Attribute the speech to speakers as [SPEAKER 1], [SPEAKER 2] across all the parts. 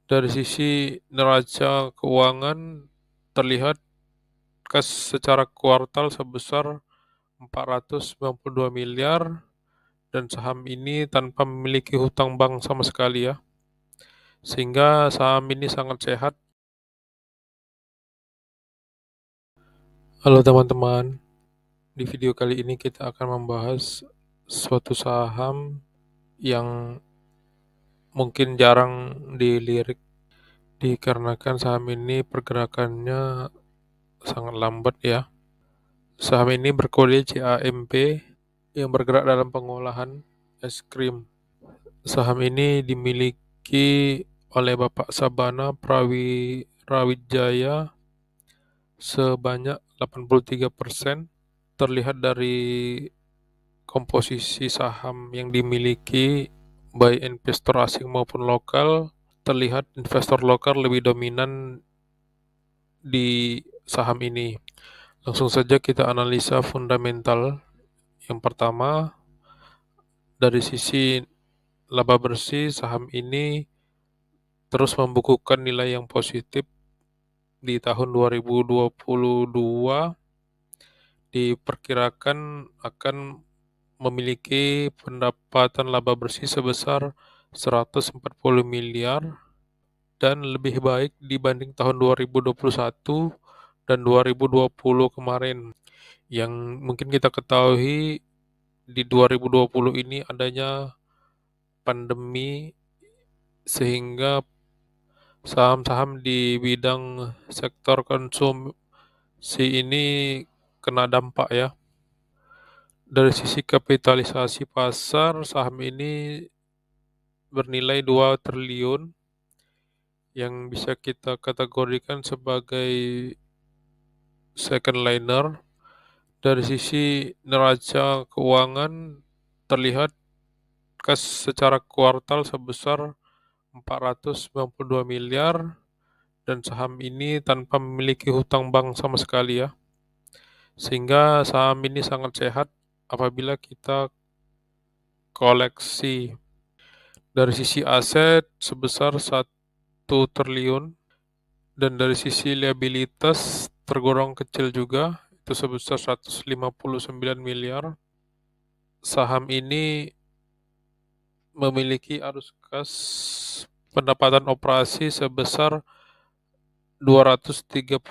[SPEAKER 1] Dari sisi neraca keuangan terlihat kas secara kuartal sebesar 492 miliar dan saham ini tanpa memiliki hutang bank sama sekali ya. Sehingga saham ini sangat sehat. Halo teman-teman, di video kali ini kita akan membahas suatu saham yang mungkin jarang dilirik dikarenakan saham ini pergerakannya sangat lambat ya. Saham ini berkode CAMP yang bergerak dalam pengolahan es krim. Saham ini dimiliki oleh Bapak Sabana Prawijaya sebanyak 83%. Terlihat dari komposisi saham yang dimiliki baik investor asing maupun lokal, terlihat investor lokal lebih dominan di saham ini. Langsung saja kita analisa fundamental. Yang pertama, dari sisi laba bersih, saham ini terus membukukan nilai yang positif di tahun 2022, diperkirakan akan memiliki pendapatan laba bersih sebesar 140 miliar dan lebih baik dibanding tahun 2021 dan 2020 kemarin. Yang mungkin kita ketahui di 2020 ini adanya pandemi sehingga saham-saham di bidang sektor konsumsi ini kena dampak ya. Dari sisi kapitalisasi pasar, saham ini bernilai 2 triliun yang bisa kita kategorikan sebagai second liner. Dari sisi neraca keuangan terlihat kas secara kuartal sebesar 492 miliar dan saham ini tanpa memiliki hutang bank sama sekali ya. Sehingga saham ini sangat sehat apabila kita koleksi. Dari sisi aset sebesar 1 triliun dan dari sisi liabilitas tergolong kecil juga, itu sebesar 159 miliar. Saham ini memiliki arus kas pendapatan operasi sebesar 232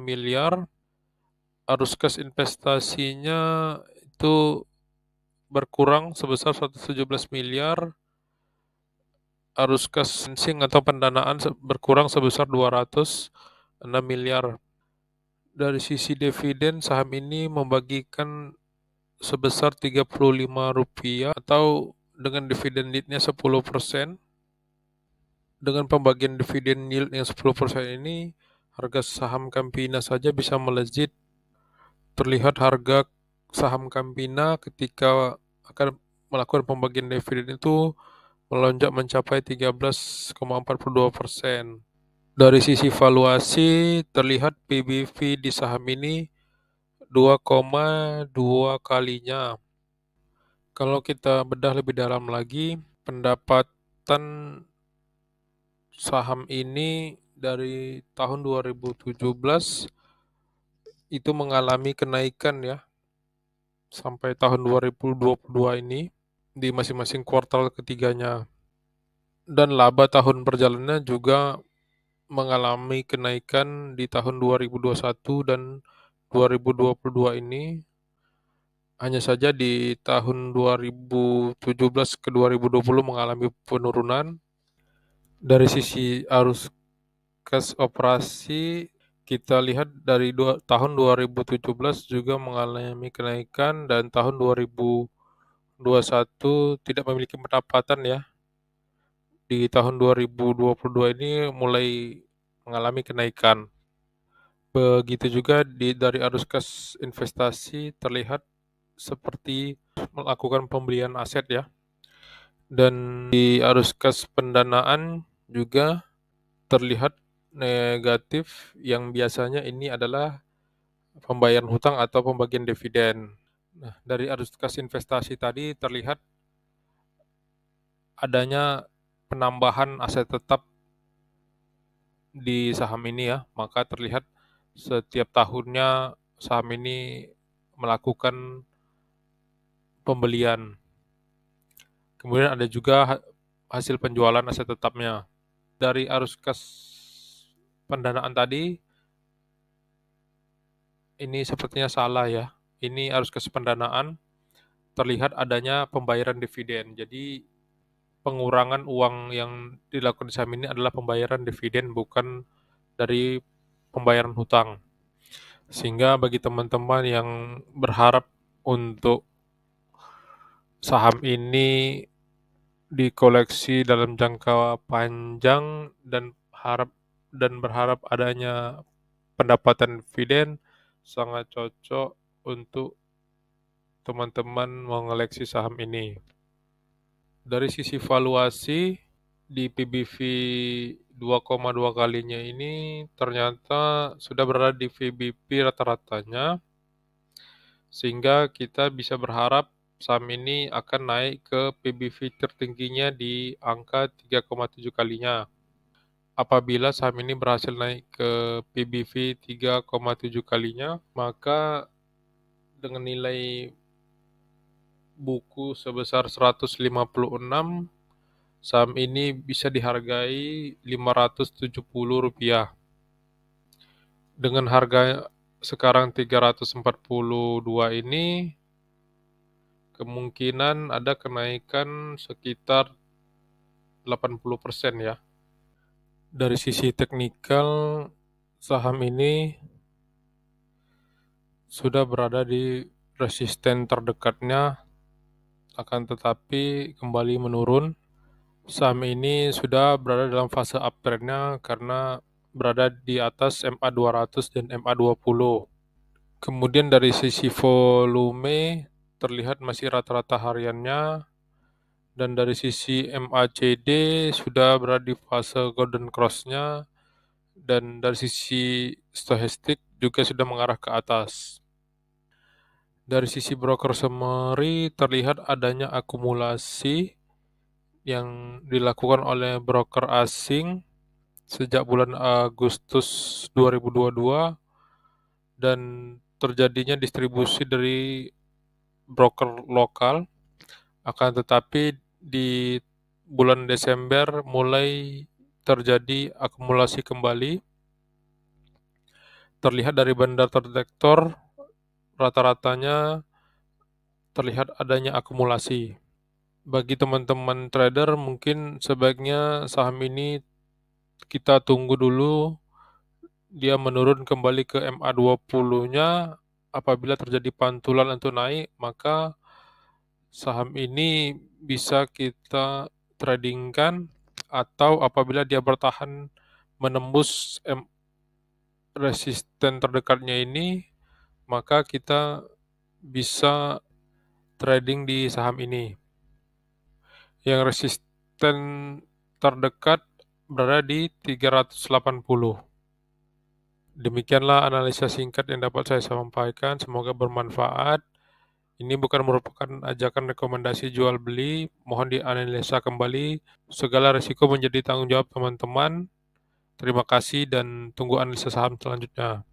[SPEAKER 1] miliar. Arus kas investasinya itu berkurang sebesar 117 miliar. Arus kas financing atau pendanaan berkurang sebesar 206 miliar. Dari sisi dividen, saham ini membagikan sebesar Rp35 atau dengan dividen yieldnya 10%. Dengan pembagian dividen yield yang 10% ini, harga saham Campina saja bisa melejit. Terlihat harga saham Campina ketika akan melakukan pembagian dividen itu melonjak mencapai 13,42%. Dari sisi valuasi, terlihat PBV di saham ini 2,2 kalinya. Kalau kita bedah lebih dalam lagi, pendapatan saham ini dari tahun 2017 itu mengalami kenaikan ya sampai tahun 2022 ini di masing-masing kuartal ketiganya. Dan laba tahun perjalanannya juga mengalami kenaikan di tahun 2021 dan 2022 ini. Hanya saja di tahun 2017 ke 2020 mengalami penurunan. Dari sisi arus kas operasi, kita lihat dari tahun 2017 juga mengalami kenaikan dan tahun 2021 tidak memiliki pendapatan ya. Di tahun 2022 ini mulai mengalami kenaikan. Begitu juga dari arus kas investasi terlihat seperti melakukan pembelian aset ya. Dan di arus kas pendanaan juga terlihat negatif yang biasanya ini adalah pembayaran hutang atau pembagian dividen. Nah, dari arus kas investasi tadi terlihat adanya penambahan aset tetap di saham ini ya, maka terlihat setiap tahunnya saham ini melakukan pembelian. Kemudian ada juga hasil penjualan aset tetapnya. Dari arus kas pendanaan tadi, ini sepertinya salah ya. Ini arus kas pendanaan, terlihat adanya pembayaran dividen. Jadi pengurangan uang yang dilakukan di saham ini adalah pembayaran dividen, bukan dari pembayaran hutang. Sehingga bagi teman-teman yang berharap untuk saham ini dikoleksi dalam jangka panjang dan berharap adanya pendapatan dividen, sangat cocok untuk teman-teman mengoleksi saham ini. Dari sisi valuasi, di PBV 2,2 kalinya ini ternyata sudah berada di PBV rata-ratanya, sehingga kita bisa berharap saham ini akan naik ke PBV tertingginya di angka 3,7 kalinya. Apabila saham ini berhasil naik ke PBV 3,7 kalinya, maka dengan nilai buku sebesar 156, saham ini bisa dihargai Rp570. Dengan harga sekarang 342 ini, kemungkinan ada kenaikan sekitar 80% ya. Dari sisi teknikal, saham ini sudah berada di resisten terdekatnya, akan tetapi kembali menurun. Saham ini sudah berada dalam fase uptrend-nya karena berada di atas MA200 dan MA20. Kemudian dari sisi volume terlihat masih rata-rata hariannya, dan dari sisi MACD sudah berada di fase golden cross-nya, dan dari sisi stochastic juga sudah mengarah ke atas. Dari sisi broker summary terlihat adanya akumulasi yang dilakukan oleh broker asing sejak bulan Agustus 2022 dan terjadinya distribusi dari broker lokal, akan tetapi di bulan Desember mulai terjadi akumulasi kembali. Terlihat dari bandar terdetektor, rata-ratanya terlihat adanya akumulasi. Bagi teman-teman trader, mungkin sebaiknya saham ini kita tunggu dulu dia menurun kembali ke MA20-nya. Apabila terjadi pantulan untuk naik, maka saham ini bisa kita tradingkan, atau apabila dia bertahan menembus resisten terdekatnya ini, maka kita bisa trading di saham ini. Yang resisten terdekat berada di 380. Demikianlah analisa singkat yang dapat saya sampaikan, semoga bermanfaat. Ini bukan merupakan ajakan rekomendasi jual beli, mohon dianalisa kembali. Segala risiko menjadi tanggung jawab teman-teman. Terima kasih dan tunggu analisa saham selanjutnya.